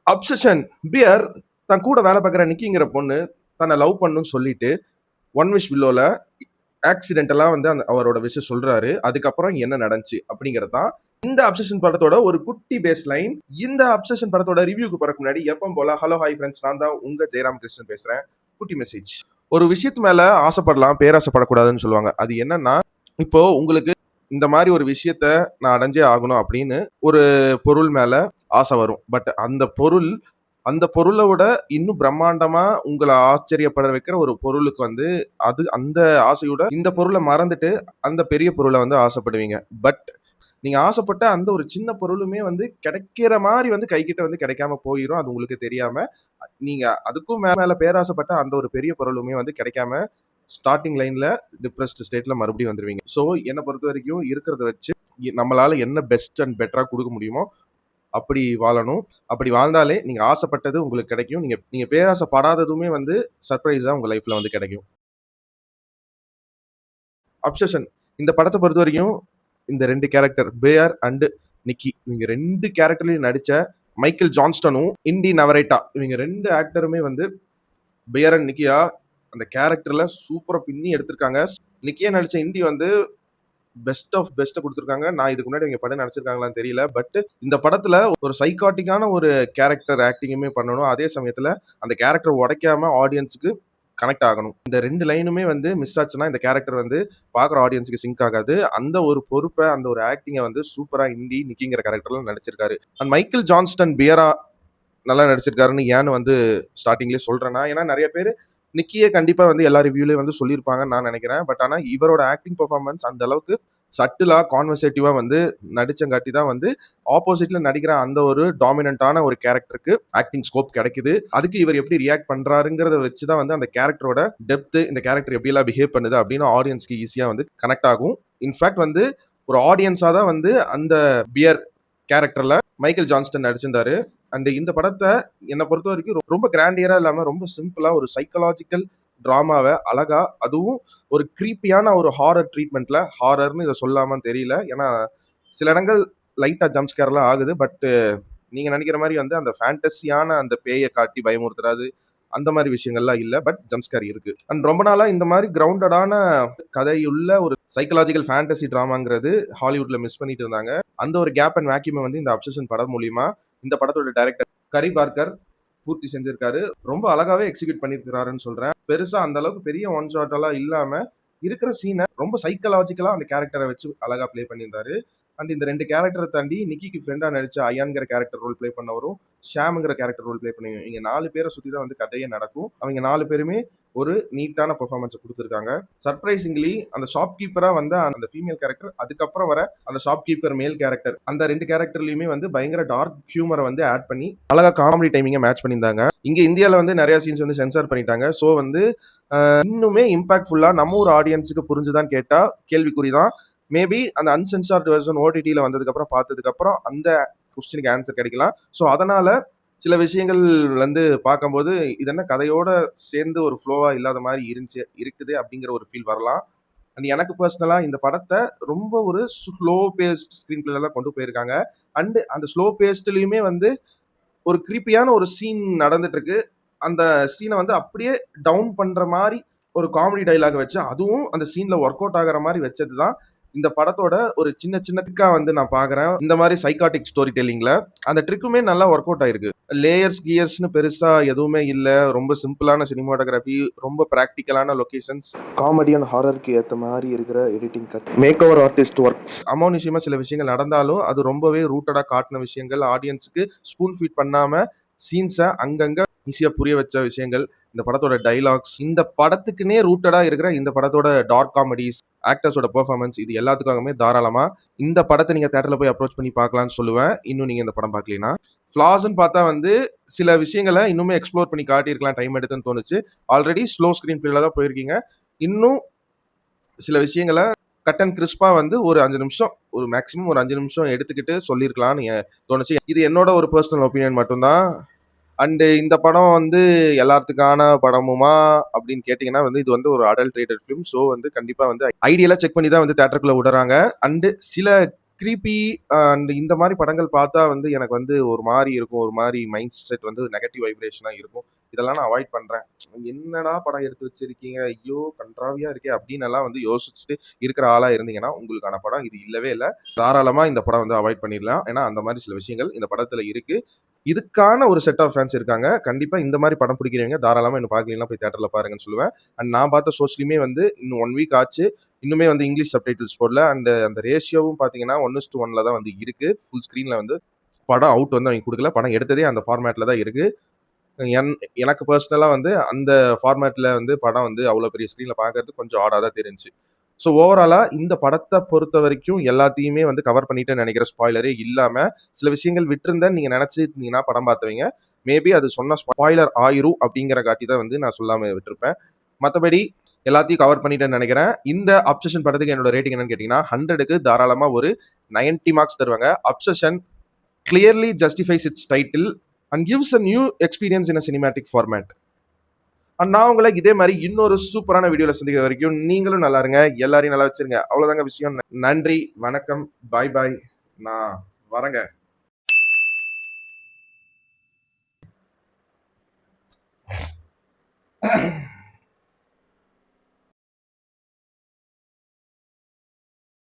Obsession pier தன் கூட வேலை பார்க்குற நிக்கிங்கிற பொண்ணு தன்னை லவ் பண்ணுன்னு சொல்லிட்டு ஒன் விஷ் வில்லோல ஆக்சிடென்டெல்லாம் வந்து அவரோட விஷயம் சொல்றாரு. அதுக்கப்புறம் என்ன நடந்துச்சு அப்படிங்கிறது தான் இந்த அப்சஷன் படத்தோட ஒரு குட்டி பேஸ் லைன். இந்த அப்சஷன் படத்தோட ரிவ்யூக்கு போறதுக்கு முன்னாடி எப்பவும் போல ஹலோ ஹாய் ஃப்ரெண்ட்ஸ், நான் தான் உங்க ஜெயராம் கிருஷ்ணன் பேசுறேன். குட்டி மெசேஜ். ஒரு விஷயத்து மேல ஆசைப்படலாம், பேராசைப்படக்கூடாதுன்னு சொல்லுவாங்க. அது என்னன்னா, இப்போ உங்களுக்கு இந்த மாதிரி ஒரு விஷயத்த நான் அடைஞ்சே ஆகணும் அப்படின்னு ஒரு பொருள் மேல ஆசை வரும். பட் அந்த பொருளை விட இன்னும் பிரம்மாண்டமா உங்களை ஆச்சரியப்பட வைக்கிற ஒரு பொருளுக்கு வந்து அந்த ஆசையோட இந்த பொருளை மறந்துட்டு அந்த பெரிய பொருளை வந்து ஆசைப்படுவீங்க. பட் நீங்க ஆசைப்பட்ட அந்த ஒரு சின்ன பொருளுமே வந்து கிடைக்கிற மாதிரி வந்து கைக்கிட்ட வந்து கிடைக்காம போயிடும். அது உங்களுக்கு தெரியாம நீங்க அதுக்கும் மேல பேராசைப்பட்ட அந்த ஒரு பெரிய பொருளுமே வந்து கிடைக்காம ஸ்டார்டிங் லைன்ல டிப்ரெஸ்ட் ஸ்டேட்ல மறுபடியும் வந்துருவீங்க. ஸோ என்னை பொறுத்த வரைக்கும் இருக்கிறத வச்சு நம்மளால என்ன பெஸ்ட் அண்ட் பெட்டரா கொடுக்க முடியுமோ அப்படி வாழணும். அப்படி வாழ்ந்தாலே நீங்க ஆசைப்பட்டது உங்களுக்கு கிடைக்கும். நீங்க பேராசைப்படாததுமே வந்து சர்ப்ரைஸா உங்க லைஃப்ல வந்து கிடைக்கும். அப்சஷன் இந்த படத்தை பொறுத்த வரைக்கும் இந்த 2 கேரக்டர் பேயர் அண்ட் நிக்கி, இவங்க 2 கேரக்டர்லயும் நடிச்ச மைக்கேல் ஜான்ஸ்டனும் இண்டி நவரேட்டா, இவங்க 2 ஆக்டருமே வந்து பேயர் அண்ட் நிக்கியா அந்த கேரக்டர்ல சூப்பரா பின்னி எடுத்திருக்காங்க. நிக்கியா நடிச்ச இண்டி வந்து பெஸ்ட் ஆஃப் பெஸ்ட்டை கொடுத்துருக்காங்க. நான் இதுக்கு முன்னாடி இவங்க படம் நடிச்சிருக்காங்களான்னு தெரியல. பட் இந்த படத்துல ஒரு சைக்காட்டிக்கான ஒரு கேரக்டர் ஆக்டிங்குமே பண்ணணும். அதே சமயத்துல அந்த கேரக்டர் உடைக்காம ஆடியன்ஸுக்கு கனெக்ட் ஆகணும். இந்த 2 லைனுமே வந்து மிஸ் ஆச்சுன்னா இந்த கேரக்டர் வந்து பார்க்குற ஆடியன்ஸுக்கு சிங்க் ஆகாது. அந்த ஒரு பொறுப்பை, அந்த ஒரு ஆக்டிங்கை வந்து சூப்பரா இண்டி நிக்கிங்கிற கேரக்டர்ல நடிச்சிருக்காரு. அண்ட் மைக்கேல் ஜான்ஸ்டன் பியரா நல்லா நடிச்சிருக்காருன்னு ஏன்னு வந்து ஸ்டார்டிங்லேயே சொல்றேன்னா, ஏன்னா நிறைய பேர் நிக்கியே கண்டிப்பா வந்து எல்லா ரிவ்யூலயும் வந்து சொல்லியிருப்பாங்கன்னு நான் நினைக்கிறேன். பட் ஆனா இவரோட ஆக்டிங் பெர்ஃபார்மன்ஸ் அந்த அளவுக்கு சட்டிலா கான்வர்சேட்டிவா வந்து நடிச்சங்காட்டி தான் வந்து ஆப்போசிட்ல நடிக்கிற அந்த ஒரு டாமினண்டான ஒரு கேரக்டருக்கு ஆக்டிங் ஸ்கோப் கிடைக்குது. அதுக்கு இவர் எப்படி ரியாக்ட் பண்றாருங்கிறத வச்சுதான் வந்து அந்த கேரக்டரோட டெப்த், இந்த கேரக்டர் எப்படி எல்லாம் பிஹேவ் பண்ணுது அப்படின்னு ஆடியன்ஸ்க்கு ஈஸியா வந்து கனெக்ட் ஆகும். இன்ஃபேக்ட் வந்து ஒரு ஆடியன்ஸா தான் வந்து அந்த பியர் கேரக்டர்ல மைக்கேல் ஜான்ஸ்டன் நடிச்சிருந்தாரு. அண்ட் இந்த படத்தை என்னை பொறுத்த வரைக்கும் ரொம்ப கிராண்டியரா இல்லாம ரொம்ப சிம்பிளா ஒரு சைக்கலாஜிக்கல் டிராமாவை அழகா, அதுவும் ஒரு கிரீப்பியான ஒரு ஹாரர் ட்ரீட்மெண்ட்ல, ஹாரர்னு இதை சொல்லாமான்னு தெரியல, ஏன்னா சில இடங்கள் லைட்டா ஜம்ப் ஸ்கேர்லாம் ஆகுது. பட் நீங்க நினைக்கிற மாதிரி வந்து அந்த ஃபேண்டசியான அந்த பேயை காட்டி பயமுறுத்துறாது, அந்த மாதிரி விஷயங்கள்லாம் இல்லை. பட் ஜம்ஸ்கேர் இருக்கு. அண்ட் ரொம்ப நாளா இந்த மாதிரி கிரவுண்டடான கதையுள்ள ஒரு சைக்கலாஜிக்கல் ஃபேண்டசி டிராமாங்கிறது ஹாலிவுட்ல மிஸ் பண்ணிட்டு இருந்தாங்க. அந்த ஒரு கேப் அண்ட் வேக்யூமை வந்து இந்த அப்சஷன் படம் மூலியமா இந்த படத்தோட டைரக்டர் கரி பார்க்கர் பூர்த்தி செஞ்சிருக்காரு. ரொம்ப அழகாவே எக்ஸிக்யூட் பண்ணிருக்காருன்னு சொல்றேன். பெருசா அந்த அளவுக்கு பெரிய ஒன் ஷாட் எல்லாம் இல்லாம இருக்கிற சீனை ரொம்ப சைக்கலாஜிக்கலா அந்த கேரக்டரை வச்சு அழகா பிளே பண்ணியிருந்தாரு. அண்ட் இந்த 2 கேரக்டரை தாண்டி நிக்கிக்கு ஃப்ரெண்டா நடிச்ச அயான்கிற கேரக்டர் ரோல் பிளே பண்ணவரும், ஷாம்ங்கிற கேரக்டர் ரோல் பிளே பண்ணி, இங்க 4 பேரை சுத்தி தான் வந்து கதையே நடக்கும். அவங்க 4 பேருமே ஒரு நீட்டான பெர்ஃபார்மன்ஸை கொடுத்துருக்காங்க. சர்ப்ரைசிங்லி அந்த ஷாப் கீப்பரா வந்த அந்த ஃபீமேல் கேரக்டர், அதுக்கப்புறம் வர அந்த ஷாப் கீப்பர் மேல் கேரக்டர், அந்த 2 கேரக்டர்லயுமே வந்து பயங்கர டார்க் ஹியூமரை வந்து ஆட் பண்ணி அழகா காமெடி டைமிங்கை மேட்ச் பண்ணியிருந்தாங்க. இங்க இந்தியாவில் வந்து நிறைய சீன்ஸ் வந்து சென்சார் பண்ணிட்டாங்க. ஸோ வந்து இன்னுமே இம்பாக்ட்ஃபுல்லா நம்ம ஒரு ஆடியன்ஸுக்கு புரிஞ்சுதான் கேட்டா கேள்விக்குறிதான். மேபி அந்த அன்சென்சார்டு வெர்ஷன் ஓடிடியில் வந்ததுக்கப்புறம் பார்த்ததுக்கப்புறம் அந்த கொஸ்டினுக்கு ஆன்சர் கிடைக்கலாம். ஸோ அதனால சில விஷயங்கள் வந்து பார்க்கும்போது இது என்ன கதையோட சேர்ந்து ஒரு ஃப்ளோவா இல்லாத மாதிரி இருக்குது அப்படிங்கிற ஒரு ஃபீல் வரலாம். அண்ட் எனக்கு பர்சனலாக இந்த படத்தை ரொம்ப ஒரு ஸ்லோ பேஸ்ட் ஸ்க்ரீன் பிளேல தான் கொண்டு போயிருக்காங்க. அண்ட் அந்த ஸ்லோ பேஸ்ட்லையுமே வந்து ஒரு கிரீப்பியான ஒரு சீன் நடந்துட்டு இருக்கு. அந்த சீனை வந்து அப்படியே டவுன் பண்ற மாதிரி ஒரு காமெடி டைலாக் வச்சு, அதுவும் அந்த சீன்ல ஒர்க் அவுட் ஆகிற மாதிரி வச்சது தான் இந்த படத்தோட ஒரு சின்ன சின்ன ட்ரிக்கா வந்து நான் பாக்குறேன். இந்த மாதிரி சைக்காட்டிக் ஸ்டோரி டெல்லிங்ல அந்த ட்ரிக்குமே நல்லா ஒர்க் அவுட் ஆயிருக்கு. லேயர்ஸ் கியர்ஸ்னு பெருசா எதுவுமே இல்ல. ரொம்ப சிம்பிளான சினிமாட்டோகிராஃபி, ரொம்ப பிராக்டிக்கலான லொகேஷன்ஸ், காமெடி அண்ட் ஹாரருக்கு ஏற்ற மாதிரி இருக்கிற editing cut, makeover artist works, அமானுஷ்யமா சில விஷயங்கள் நடந்தாலும் அது ரொம்பவே ரூட்டடா காட்டின விஷயங்கள், ஆடியன்ஸுக்கு ஸ்பூன் ஃபீட் பண்ணாம சீன்ஸை அங்கங்க ஈஸியா புரிய வச்ச விஷயங்கள், இந்த படத்தோட டைலாக்ஸ், இந்த படத்துக்குனே ரூட்டடா இருக்கிற இந்த படத்தோட டார்க் காமெடிஸ், ஆக்டர்ஸோட பெர்ஃபார்மன்ஸ், இது எல்லாத்துக்காகவுமே தாராளமா இந்த படத்தை நீங்க தியேட்டர்ல போய் அப்ரோச் பண்ணி பார்க்கலாம்னு சொல்லுவேன். இன்னும் நீங்க இந்த படம் பார்க்கலனா. ஃபிளாஸ்ன்னு பார்த்தா வந்து சில விஷயங்களை இன்னுமே எக்ஸ்ப்ளோர் பண்ணி காட்டியிருக்கலாம், டைம் எடுத்துன்னு தோணுச்சு. ஆல்ரெடி ஸ்லோ ஸ்கிரீன் பிளேல தான் போயிருக்கீங்க. இன்னும் சில விஷயங்களை கட் அண்ட் கிறிஸ்பா வந்து ஒரு 5 நிமிஷம், ஒரு மேக்ஸிமம் ஒரு 5 நிமிஷம் எடுத்துக்கிட்டு சொல்லியிருக்கலாம்னு தோணுச்சு. இது என்னோட ஒரு பர்சனல் ஒப்பீனியன் மட்டும்தான். அண்டு இந்த படம் வந்து எல்லாத்துக்கான படமுமா அப்படின்னு கேட்டிங்கன்னா வந்து இது வந்து ஒரு அடல்ட்ரேட்டட் ஃபிலிம். ஸோ வந்து கண்டிப்பாக வந்து ஐடியெல்லாம் செக் பண்ணி தான் வந்து தேட்டருக்குள்ளே விடுறாங்க. அண்டு சில க்ரீப்பி அண்ட் இந்த மாரி படங்கள் பார்த்தா வந்து எனக்கு வந்து ஒரு மாரி இருக்கும். ஒரு மாரி மைண்ட் செட் வந்து நெகட்டிவ் வைப்ரேஷனா இருக்கும். இதெல்லாம் நான் அவாய்ட் பண்றேன். என்னடா படம் எடுத்து வச்சிருக்கீங்க? ஐயோ! கண்றாவியா இருக்கே! அப்டின்னெல்லாம் வந்து யோசிச்சுட்டு இருக்கிற ஆளா இருந்தீங்கன்னா, உங்களுக்கான படம் இது இல்லவே இல்ல. தாராளமா இந்த படம் வந்து அவாய்ட் பண்ணிடலாம். ஏன்னா, அந்த மாரி சில விஷயங்கள் இந்த படத்துல இருக்கு. இதுக்கான ஒரு செட் ஆஃப் ஃபேன்ஸ் இருக்காங்க. கண்டிப்பா இந்த மாரி படம் பிடிக்கிறவங்க தாராளமா இன்னும் பார்க்கலன்னா போய் தியேட்டர்ல பாருங்கன்னு சொல்லுவேன். அண்ட் நான் பார்த்த சோர்ஸ்லயுமே வந்து இன்னும் 1 வீக் ஆச்சு. இன்னுமே வந்து இங்கிலீஷ் சப்டைட்டில்ஸ் போடல. அண்ட் அந்த ரேஷியோவும் பார்த்தீங்கன்னா 1:1 தான் வந்து இருக்கு. ஃபுல் ஸ்க்ரீன்ல வந்து படம் அவுட் வந்து அவங்க குடுக்கல. படம் எடுத்ததே அந்த ஃபார்மேட்ல தான் இருக்கு. என் எனக்கு பெர்சனலா வந்து அந்த ஃபார்மேட்ல வந்து படம் வந்து அவ்வளோ பெரிய ஸ்க்ரீன்ல பார்க்கறதுக்கு கொஞ்சம் ஆடா தான் தெரிஞ்சுச்சு. ஸோ ஓவராலா இந்த படத்த பொறுத்தவரைக்கும் எல்லாத்தையுமே வந்து கவர் பண்ணிட்டேன்னு நெனைக்கிறேன். ஸ்பாய்லரே இல்லாம. சில விஷயங்கள் விட்டிருந்தேன்னு நீங்க நெனச்சிருந்தீங்கன்னா படம் பார்த்தவங்க, மேபி அது சொன்னா ஸ்பாய்லர் ஆயிரும் அப்படிங்கிறங்காட்டி தான் வந்து நான் சொல்லாம விட்டிருப்பேன். மத்தபடி எல்லாத்தையும் கவர் பண்ணிட்டேன்னு நெனைக்கிறேன். இந்த அப்சஷன் படத்துக்கு என்னோட ரேட்டிங் என்னன்னு கேட்டீங்கன்னா, 100க்கு தாராளமா ஒரு 90 மார்க்ஸ் தருவேங்க. Obsession clearly justifies its title and gives a new experience in a cinematic format. And நான் உங்களை இதே மாதிரி இன்னொரு சூப்பரான வீடியோல சந்திக்கிற வரைக்கும் நீங்களும் நல்லா இருங்க, எல்லாரையும் நல்லா வச்சிருங்க. அவ்வளவுதாங்க விஷயம். நன்றி, வணக்கம், பாய் பாய். நான் வரேங்க.